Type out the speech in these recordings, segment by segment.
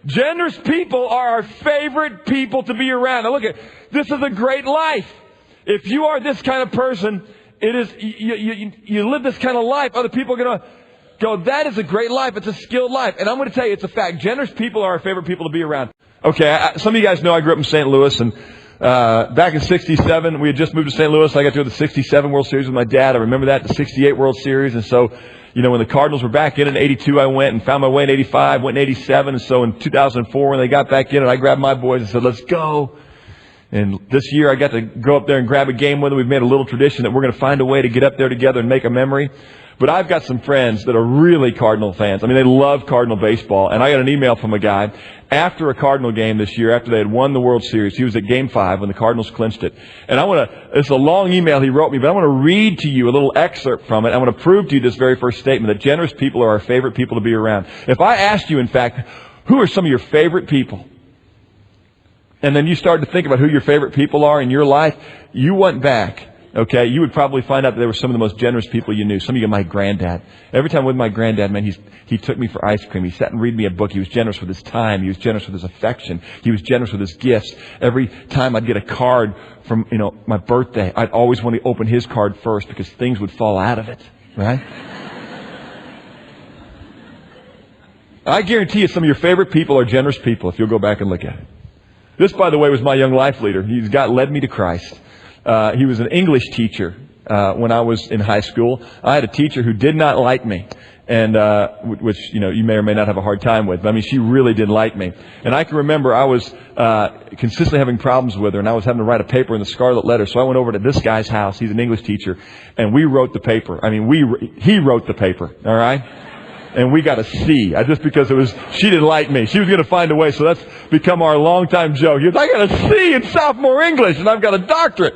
Generous people are our favorite people to be around. Now look at, this is a great life. If you are this kind of person, it is, you live this kind of life, other people are going to go, that is a great life. It's a skilled life. And I'm going to tell you, it's a fact. Generous people are our favorite people to be around. Okay, some of you guys know I grew up in St. Louis, and back in 67, we had just moved to St. Louis. I got to go to the 67 World Series with my dad. I remember that, the 68 World Series. And so, when the Cardinals were back in 82, I went and found my way in 85, went in 87. And so in 2004, when they got back in, and I grabbed my boys and said, let's go. And this year I got to go up there and grab a game with them. We've made a little tradition that we're going to find a way to get up there together and make a memory. But I've got some friends that are really Cardinal fans. I mean, they love Cardinal baseball. And I got an email from a guy after a Cardinal game this year, after they had won the World Series. He was at Game 5 when the Cardinals clinched it. And it's a long email he wrote me, but I want to read to you a little excerpt from it. I want to prove to you this very first statement, that generous people are our favorite people to be around. If I asked you, in fact, who are some of your favorite people? And then you started to think about who your favorite people are in your life, you went back, okay, you would probably find out that they were some of the most generous people you knew. Some of you, my granddad. Every time with my granddad, man, he took me for ice cream. He sat and read me a book. He was generous with his time. He was generous with his affection. He was generous with his gifts. Every time I'd get a card from, my birthday, I'd always want to open his card first because things would fall out of it, right? I guarantee you some of your favorite people are generous people if you'll go back and look at it. This, by the way, was my young life leader. Led me to Christ. He was an English teacher when I was in high school. I had a teacher who did not like me, and which you may or may not have a hard time with. But, I mean, she really didn't like me. And I can remember I was consistently having problems with her, and I was having to write a paper in the Scarlet Letter. So I went over to this guy's house. He's an English teacher, and we wrote the paper. I mean, he wrote the paper. All right. And we got a C. Just because she didn't like me. She was going to find a way. So that's become our longtime joke. I got a C in sophomore English and I've got a doctorate,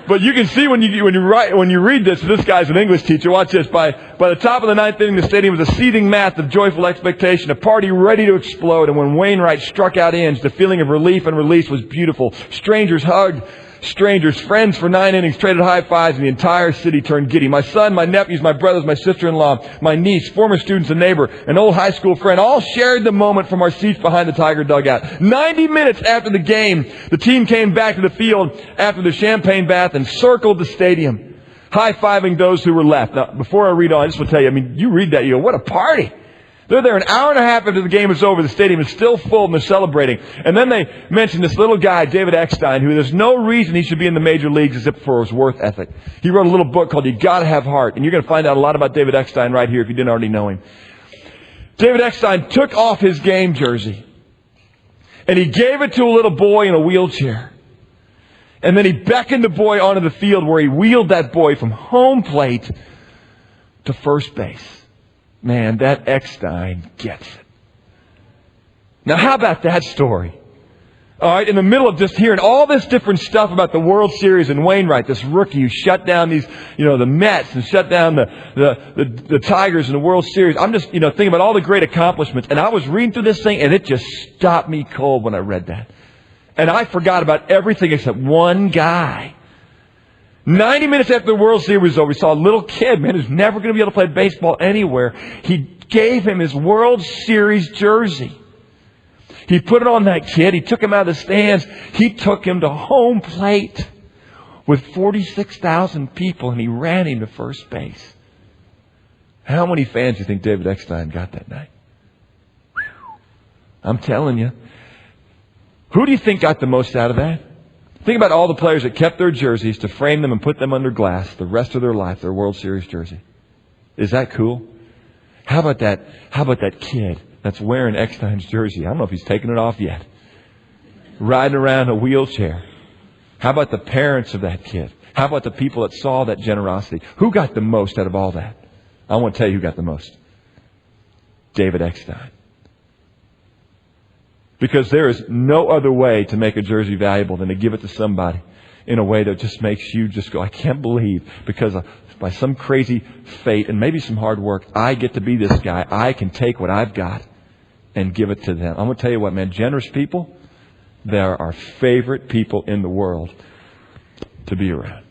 But you can see when you read this guy's an English teacher. Watch this. By the top of the ninth inning, the stadium was a seething mass of joyful expectation, a party ready to explode. And when Wainwright struck out ends, the feeling of relief and release was beautiful. Strangers hugged strangers, friends for 9 innings, traded high fives, and the entire city turned giddy. My son, my nephews, my brothers, my sister-in-law, my niece, former students, a neighbor, an old high school friend, all shared the moment from our seats behind the Tiger dugout. 90 minutes after the game, the team came back to the field after the champagne bath and circled the stadium, high-fiving those who were left. Now, before I read on, I just want to tell you, you read that, you go, what a party! They're there an hour and a half after the game is over. The stadium is still full and they're celebrating. And then they mention this little guy, David Eckstein, who there's no reason he should be in the major leagues except for his work ethic. He wrote a little book called You Gotta Have Heart. And you're going to find out a lot about David Eckstein right here if you didn't already know him. David Eckstein took off his game jersey and he gave it to a little boy in a wheelchair. And then he beckoned the boy onto the field where he wheeled that boy from home plate to first base. Man, that Eckstein gets it. Now, how about that story? All right, in the middle of just hearing all this different stuff about the World Series and Wainwright, this rookie who shut down these, the Mets and shut down the Tigers in the World Series. I'm just, thinking about all the great accomplishments. And I was reading through this thing and it just stopped me cold when I read that. And I forgot about everything except one guy. 90 minutes after the World Series was over, we saw a little kid, man, who's never going to be able to play baseball anywhere. He gave him his World Series jersey. He put it on that kid. He took him out of the stands. He took him to home plate with 46,000 people, and he ran him to first base. How many fans do you think David Eckstein got that night? I'm telling you. Who do you think got the most out of that? Think about all the players that kept their jerseys to frame them and put them under glass the rest of their life, their World Series jersey. Is that cool? How about that kid that's wearing Eckstein's jersey? I don't know if he's taken it off yet. Riding around a wheelchair. How about the parents of that kid? How about the people that saw that generosity? Who got the most out of all that? I want to tell you who got the most. David Eckstein. Because there is no other way to make a jersey valuable than to give it to somebody in a way that just makes you just go, I can't believe, because by some crazy fate and maybe some hard work, I get to be this guy. I can take what I've got and give it to them. I'm going to tell you what, man, generous people, they're our favorite people in the world to be around.